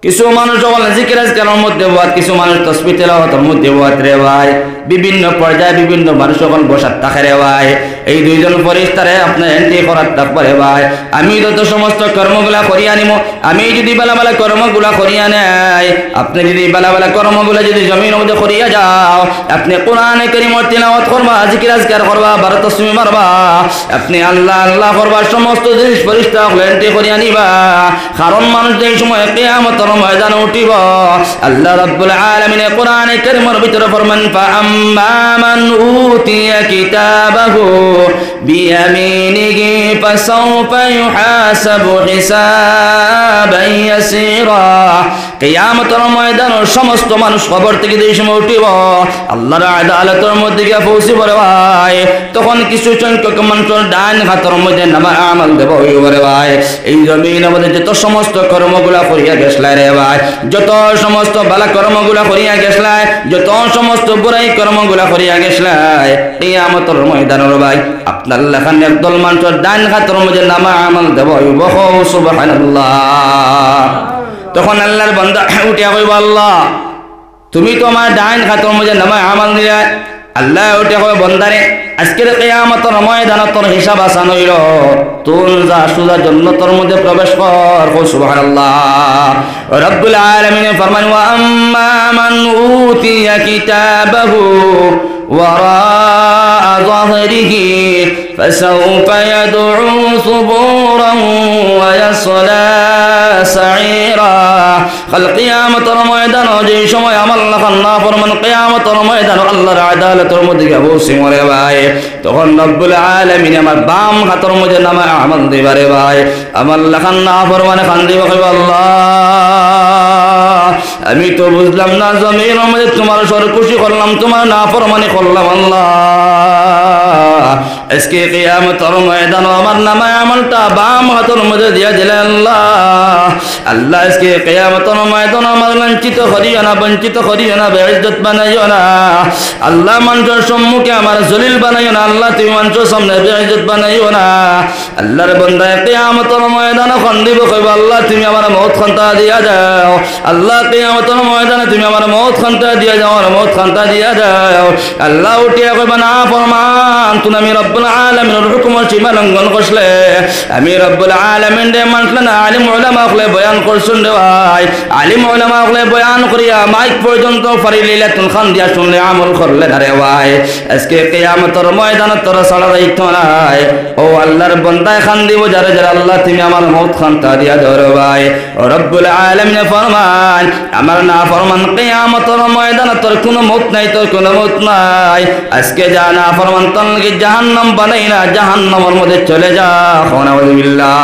Speaker 1: কিছু মানুষ সকল জিকির আজকারের মধ্যে ওয়াজ কিছু মানুষ তাসবিহ তেলাওয়াতের মধ্যে ওয়াজ রে ভাই বিভিন্ন পর্যায়ে বিভিন্ন মানুষ সকল বসার থাকে রে ভাই এই দুইজন ফেরেশতারে আপনি এন্ট্রি করার তাকবারে ভাই আমি যত সমস্ত কর্মগুলা করিয়া নিব আমি যদি বেলা বেলা কর্মগুলা করিয়া নেই আপনি যদি বেলা বেলা কর্মগুলা যদি জমিনের মধ্যে করিয়া যাও আপনি কোরআনে কারীমের তিলাওয়াত করবা জিকির আজকার করবা বার তাসবিহ মারবা আপনি আল্লাহ আল্লাহ করবা সমস্ত জিনিস ফেরেশতা এন্ট্রি করিয়া নিবা কারণ মানুষ এই সময় কিয়ামতের ময়দানে উঠিব আল্লাহ রাব্বুল আলামিন কোরআনে কারীমের ভিতরে ফরমান فأما من أوتي كتابه بيمينه فسوف يحاسب حسابا يسيرا কিয়ামতের ময়দানে সমস্ত মানুষ কবর থেকে যে সময় উঠিব আল্লাহর আদালতের মধ্যে গিয়ে পৌঁছিব রে ভাই তখন কিছু সংখ্যক মানুষের ডান হাতের মধ্যে নামা আমল দেব রে ভাই এই জমিনের মধ্যে যত সমস্ত কর্মগুলা করিয়া গেছলা রে ভাই যত সমস্ত ভালো কর্মগুলা করিয়া গেছলা যত সমস্ত বুরাই কর্মগুলা করিয়া গেছলাই কিয়ামতের ময়দানে রে ভাই আপনার লেখান একদল মানুষের ডান হাতের মধ্যে নামা আমল দেব সুবহানাল্লাহ তখন আল্লাহর বান্দা উঠিয়া কইব আল্লাহ তুমি তো আমার ডাইন হাতের মধ্যে নামা আমল দিলা আল্লাহ উঠিয়া কইব বান্দারে আজকের কিয়ামতের ময়দানে তোর হিসাব আসান হইল তুই যা সুজা জান্নাতের মধ্যে প্রবেশ কর সুবহানাল্লাহ রব্বুল আলামিন ফরমান ওয়া আম্মা মান উতিয়া কিতাবাহু ওয়ারাআ ظهره فسوف يدعو ثبورا ويصلى سعيرا কাল কিয়ামতের ময়দান যে সময় আমার লাখান নাফরমান কিয়ামতের ময়দান আল্লাহর আদালতের মধ্যে গিয়ে বসে মরে ভাই তখন রব্বুল আলামিন আমার বাম হাতের মধ্যে নামা আমল দিবারে ভাই আমার লাখান নাফরমান খান দিব আল্লাহ আমি তো বুঝলাম না জমির মধ্যে তোমার সরকুশি করলাম তোমার নাফরমানি করলাম আল্লাহ আজকে কিয়ামতের ময়দান আমার নামা আমলটা বাম হাতের মধ্যে দিয়ে দিলেন আল্লাহ আল্লাহ আজকে কিয়ামতের ময়দান আমার লাঞ্ছিত করিও না বঞ্চিত করিও না বেইজ্জত বানাইও না আল্লাহ মানুষের সম্মুখে আমার জলিল বানাইও না আল্লাহ তুমি মানুষের সামনে বেইজ্জত বানাইও না আল্লাহর বান্দা কিয়ামতের ময়দানে খন্দিব কইব আল্লাহ তুমি আমার মওত খান্তা দিয়া দাও আল্লাহ কিয়ামতের ময়দানে তুমি আমার মওত খান্তা দিয়া দাও আমার মওত খান্তা দিয়া দাও আল্লাহ উঠিয়া কইব না ফরমান তুমি আমি রব্বুল আলামিনের হুকুম সীমা লঙ্ঘন করলে আমি রব্বুল আলামিন দে মানলে না আলিম উলামা হলে বয়ান করছুন রে ভাই আলিম উলামা হলে বয়ান করিয়া মাইক পর্যন্ত ফারি লাইলাতুল খান দিয়া শুনলে আমল করলে না রে ভাই আজকে কিয়ামতের ময়দানে তোর ছাড়া যাইতো না ও আল্লাহর বান্দায় খান দিব যারা যারা আল্লাহ তুমি আমার মওত খান্তা দিয়া দাও রে ভাই ও রব্বুল আলামিন ফরমান আমার না ফরমান কিয়ামতের ময়দানে তোর কোনো মওত নাই তোর কোনো মওত নাই আজকে যা না ফরমান তোকে জাহান্নাম বানাই না জাহান্নামের মধ্যে চলে যা নাউযুবিল্লাহ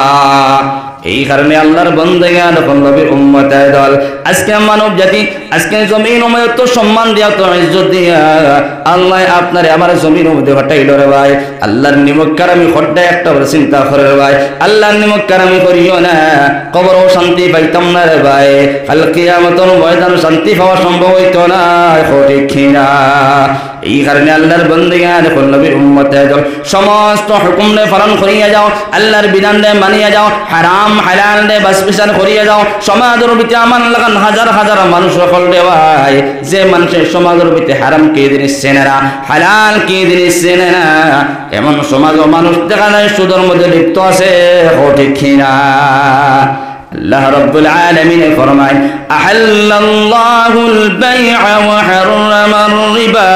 Speaker 1: এই কারণে আল্লাহর বান্দাগণ যখন নবীর উম্মত দল আজকে মানব জাতি আজকে জমিন মধ্যে তো সম্মান দিয়া তো ইজ্জত দিয়া আল্লাহ আপনারে আমার জমিন মধ্যে হটাইলো রে ভাই আল্লাহর নিমক্কার আমি খড্ডা একটা বড় চিন্তা করে রে ভাই আল্লাহর নিমক্কার আমি করিও না কবরও শান্তি পাইতাম না রে ভাই কাল কিয়ামতের ময়দানে শান্তি পাওয়া সম্ভব হইতো না ঠিক না এই কারণে আল্লাহর বান্দাগণ যখন নবীর উম্মত দল সমস্ত হুকুমে পালন করিয়া যাও আল্লাহর বিধানে মানিয়া যাও হারাম হালাল দে বাস বিচার করিয়া যাও সমাজের ভিতরে আমার লাগান হাজার হাজার মানুষ সকল রে ভাই যে মানুষের সমাজের ভিতরে হারাম কি জিনিস চেনে না হালাল কি জিনিস চেনে না এমন সমাজ মানুষ দেখা যায় সুদের মধ্যে লিপ্ত আছে ঠিক না আল্লাহ রাব্বুল আলামিন ফরমায় আহাল্লাল্লাহুল বাই'a ওয়া হারামার রিবা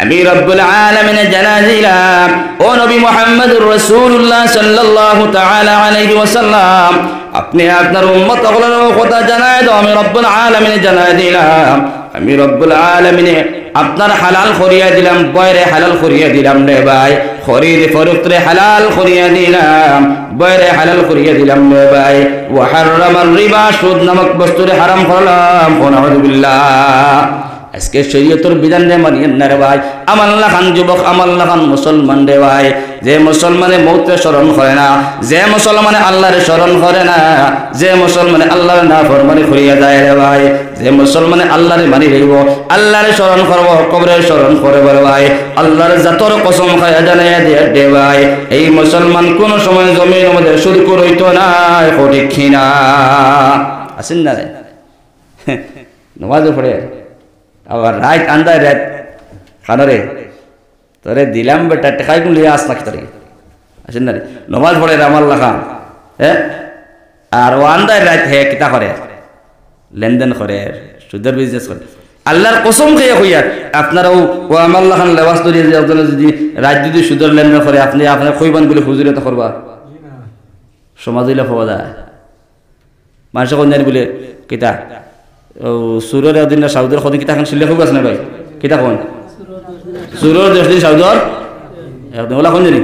Speaker 1: আমি রব্বুল আলামিন জানা দিলাম ও নবী মুহাম্মদুর রাসূলুল্লাহ সাল্লাল্লাহু তাআলা আলাইহি ওয়াসাল্লাম আপনি আপনার উম্মতগুলোর কথা জানায় দাও আমি রব্বুল আলামিন জানায় দিলাম আমি রব্বুল আলামিন আপনার হালাল করিয়া দিলাম বয়রে হালাল করিয়া দিলাম রে ভাই খরিদ ফরোক্তরে হালাল করিয়া দিলাম বয়রে হালাল করিয়া দিলাম রে ভাই ওয়া হারামার রিবা সুদ নামক বস্তুরে হারাম করলাম নাউযুবিল্লাহ আজকে শরীয়তের বিধান রে মানিয়েন না রে ভাই আমার লাখান যুবক আমার লাখান মুসলমান রে ভাই যে মুসলমানে মৌতকে স্মরণ করে না যে মুসলমানে আল্লাহরে স্মরণ করে না যে মুসলমানে আল্লাহর নাফরমানি করিয়া যায় রে ভাই যে মুসলমানে আল্লাহরে মানি রইব আল্লাহরে স্মরণ করব কবরে স্মরণ করব রে ভাই আল্লাহর জাতর কসম খায়া জানাইয়া দিয়ে দে ভাই এই মুসলমান কোন সময় জমির মধ্যে শুরু করইতো না ঠিক না আসেন না রে নামাজ পড়ে আবার রাত আন্দায় রাত খানরে তোরে দিলাম বেটা টাকাই কোন লিয়ে আস নাকি তোরে আসেন না রে নমাজ পড়ে আমার লাখা হ্যাঁ আর ও আন্দায় রাত হে কিতা করে লেনদেন করে সুদের বিজনেস করে আল্লাহর কসম খেয়ে হইয়া আপনারাও ও আমার লাখান লেবাস ধরে যদি রাত যদি সুদের লেনদেন করে আপনি আপনার কইবান বলে হুজুরে তো করবা সমাজ হইলে পাওয়া যায় মানুষ কোন জানি বলে কিতা সুরের দিন সাউদের কদিন কিতা এখন শিল্লে খুব আছে না ভাই কিতা কোন সুরের 10 দিন সাউদর একদম ওলা কোন জানি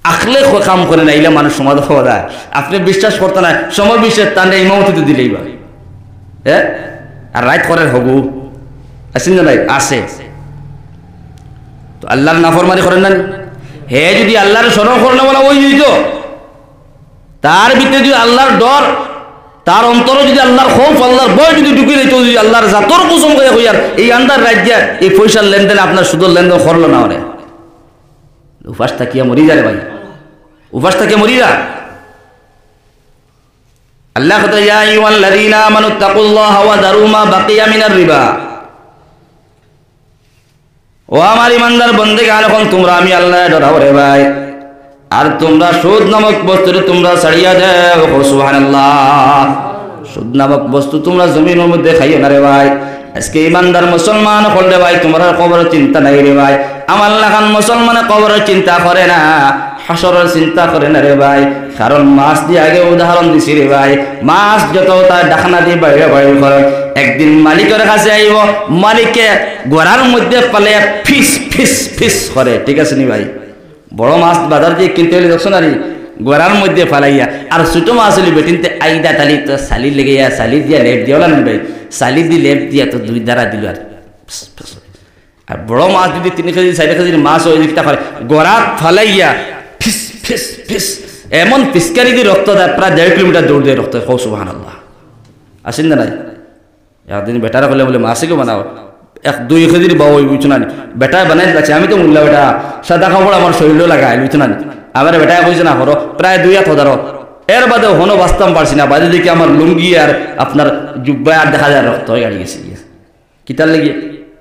Speaker 1: আখলে কাম করে না ইলা মানুষ সমাজ হওয়া যায় আপনি বিশ্বাস করতে না সময় বিশ্বাস তান্ডে ইমামতি তো দিলেই ভাই হ্যাঁ আর রাইট করে হবু আসেন না ভাই আছে তো আল্লাহর নাফরমানি করেন না হে যদি আল্লাহর স্মরণ করে না বলা ওই তো তার ভিতরে যদি আল্লাহর ডর তার অন্তর যদি আল্লাহর খৌফ আল্লাহর ভয় যদি ঢুকে দিত যদি আল্লাহর জাতর কসম করে হইয়ার এই আন্দার রাজ্যে এই পয়সার লেনদেন আপনার সুদের লেনদেন করলো না ওরে উপাস থাকিয়া মরি যা রে ভাই উপাস থাকিয়া মরি যা আল্লাহ কথা ইয়া আইয়ুহাল্লাযীনা আমানু তাকুল্লাহা ওয়া দারু মা বাকিয়া মিনার রিবা ও আমার ইমানদার বান্দাগণ এখন তোমরা আমি আল্লাহর ডরাও রে ভাই আর তোমরা সুদ নামক বস্তুরে তোমরা ছাড়িয়া দাও সুবহানাল্লাহ সুদ নামক বস্তু তোমরা জমিনের মধ্যে খাইও না রে ভাই আজকে ইমানদার মুসলমান হল রে ভাই তোমার কবর চিন্তা নাই রে ভাই আমার লাগান মুসলমানে কবরের চিন্তা করে না, হাসরের চিন্তা করে না রে ভাই। কারণ মাছ দিয়ে আগে উদাহরণ দিছি রে ভাই, মাছ যত তার ডাকনা দিয়ে বাইরে বাইরে করে, একদিন মালিকের কাছে আইব, মালিকে গোড়ার মধ্যে পালে ফিস ফিস ফিস করে, ঠিক আছে নি ভাই? বড় মাছ বাজার দিয়ে কিনতে হলে দেখছো না রে, গোড়ার মধ্যে ফালাইয়া। আর ছোট মাছ হলে বেটিনতে আইদা তালি তো সালি লেগে সালি দিয়া লেপ দিয়া না ভাই, সালি দিয়ে লেপ দিয়া তো দুই দ্বারা দিল। আর বড় মাছ যদি 3 কেজি 4 কেজির মাছ ওই দিকটা ফালে গোড়াত ফালাইয়া ফিস ফিস ফিস এমন পিস্কারি দিয়ে রক্ত দেয়, প্রায় 1.5 কিলোমিটার দৌড় দিয়ে রক্ত। কৌ সুবহানাল্লাহ, আসেন না নাই? একদিন বেটারা বলে বলে মাসিকে বানাও, 1-2 কেজির বাবু ওই বুঝছো না, বেটায় বানাই দিচ্ছে। আমি তো মূল্য বেটা সাদা কাপড় আমার শরীরও লাগাই বুঝছো না, আমার বেটায় বুঝছে না হরো প্রায় 2-1,000। এর বাদে হনো বাঁচতাম পারছি না, বাদে দেখি আমার লুঙ্গি আর আপনার জুব্বায় আর দেখা যায় রক্ত হয়ে গাড়ি গেছে। কিতার লেগে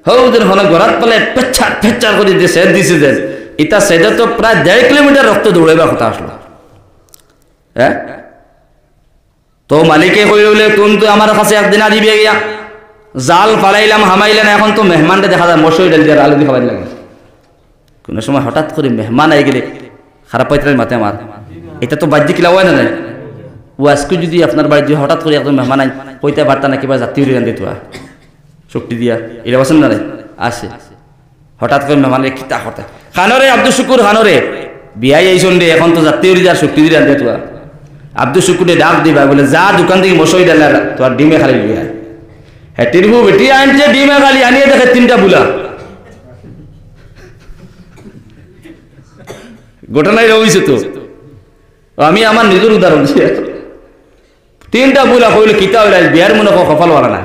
Speaker 1: হৌদের হনো গড়াত পালে পেচ্ছার পেচ্ছার করে দিয়ে সেদ দিছে যে এটা সেদে তো প্রায় 1.5 কিলোমিটার রক্ত দৌড়াইবার কথা আসলো। হ্যাঁ, তো মালিকে কই বলে তুমি তো আমার কাছে একদিন দিবে গিয়া, জাল ফালাইলাম হামাইলেন, এখন তো মেহমানটা দেখা যায় মশই ডাল দিয়ে আলু দিয়ে খাবার লাগে। কোনো সময় হঠাৎ করে মেহমান আই গেলে খারাপ পাইতে মাতে আমার, এটা তো বাহ্যিক লাভ হয় না নাই? ও আজকে যদি আপনার বাড়ি দিয়ে হঠাৎ করে একদম মেহমান আই কইতে পারতা না কিবা জাতীয় রান্ধে তো শক্তি দিয়া, এটা বসেন না রে আসে হঠাৎ করে মেহমান খিতা হঠাৎ খানরে আব্দুল শুকুর খানরে বিয়াই আইসন রে, এখন তো জাতীয় রিজার শক্তি দিয়ে রান্ধে তো। আব্দুল শুকুরে ডাক দিবা বলে যা দোকান থেকে মশই ডাল তোমার ডিমে খালি লিয়া। হ্যাঁ টিরবু বেটি আনছে ডিমে খালি, আনিয়ে দেখে 3টা বুলা। ঘটনায় রয়েছে তো, আমি আমার নিজের উদাহরণ দিচ্ছি। 3টা বুলা কইলে কিতা হইলে বিয়ার মনে কপাল বাড়া না।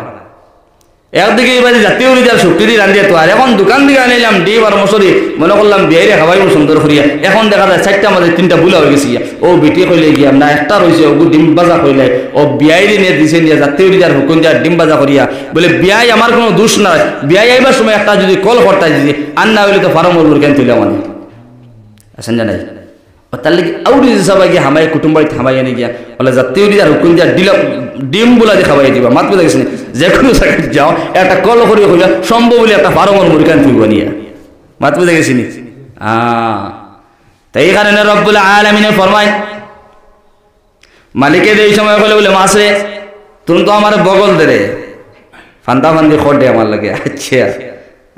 Speaker 1: একদিকে এবার জাতীয় রিজার শক্তি দিয়ে রান্ধিয়ে তো, আর এখন দোকান থেকে আনিলাম ডিম আর মশরি, মনে করলাম বিয়াইরে খাওয়াই সুন্দর করিয়া। এখন দেখা যায় 4টা মাঝে 3টা বুলা হয়ে গেছি। ও বেটি কইলে গিয়া না একটা রয়েছে ও ডিম বাজা কইলে, ও বিয়াইরে নিয়ে দিছে নিয়ে জাতীয় রিজার হুকুম দিয়া ডিম বাজা করিয়া বলে বিয়াই আমার কোনো দোষ নাই, বিয়াই আইবার সময় একটা যদি কল করতে দিদি আর না হইলে তো ফার্ম মরবুর কেন তুলে মানে আসেন জানাই। তার লাগে আউরি সবাই গিয়ে হামাই কুটুম বাড়িতে হামাই এনে গিয়া বলে জাতীয় রিজার হুকুম দিয়া ডিম বুলা দিয়ে খাওয়াই দিবা। মাত বুঝে গেছে যে কোনো জায়গায় যাও একটা কল করিয়া হইলা সম্ভব হইলে একটা ফার্মর মুরগান তুলব নিয়ে। মাত বুঝে গেছি নি? তাই এই কারণে রব্বুল আলামিনে ফরমায় মালিকে এই সময় বলে বলে মাছ রে তুমি তো আমার বগল দে রে ফান্দা ফান্দি খড় দে আমার লাগে। আচ্ছা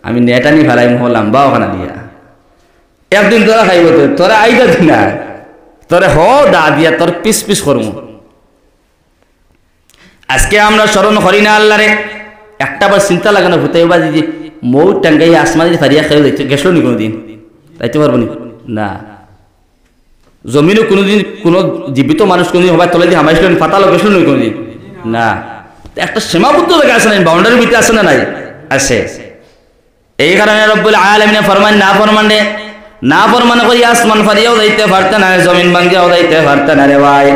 Speaker 1: আমি নেটানি ফেলাই হলাম বা ওখানে দিয়া একদিন তোরা খাইব, তো তোরা আইগা দি না তোরে হ দা দিয়া তোর পিস পিস করবো। আজকে আমরা স্মরণ করি না আল্লাহ রে, একটা বার চিন্তা লাগে না ভূতে বাজি যে মৌ টাঙ্গাই আসমানি ফারিয়া খেয়ে যাইতে গেছিল নি কোনোদিন? যাইতে পারবো না। জমিনও কোনোদিন কোনো জীবিত মানুষ কোনোদিন হবার তলে দিয়ে হামাইছিল ফাতালো গেছিল নি কোনোদিন? না। একটা সীমাবদ্ধ জায়গা আছে না, বাউন্ডারির ভিতরে আছে না নাই? আছে। এই কারণে রব্বুল আলামিন ফরমান না ফরমান করি আসমান ফারিয়াও যাইতে পারতে না, জমিন ভাঙ্গিয়াও যাইতে পারতে না রে ভাই।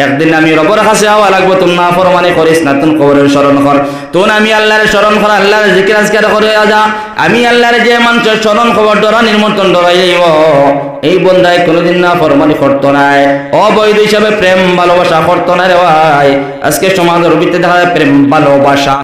Speaker 1: একদিন আমি রবের কাছে হওয়া লাগবো, তুমি না ফরমানি করিস না, তুমি কবরের স্মরণ কর, তুই আমি আল্লাহর স্মরণ কর, আল্লাহর জিকির আজকার করে যা। আমি আল্লাহর যে মানুষের স্মরণ খবর ডরানির মতন ডরাই যাইব, এই বন্ধায় কোনোদিন না ফরমানি করতো নাই, অবৈধ হিসাবে প্রেম ভালোবাসা করতো না রে ভাই। আজকে সমাজের ভিতরে দেখা যায় প্রেম ভালোবাসা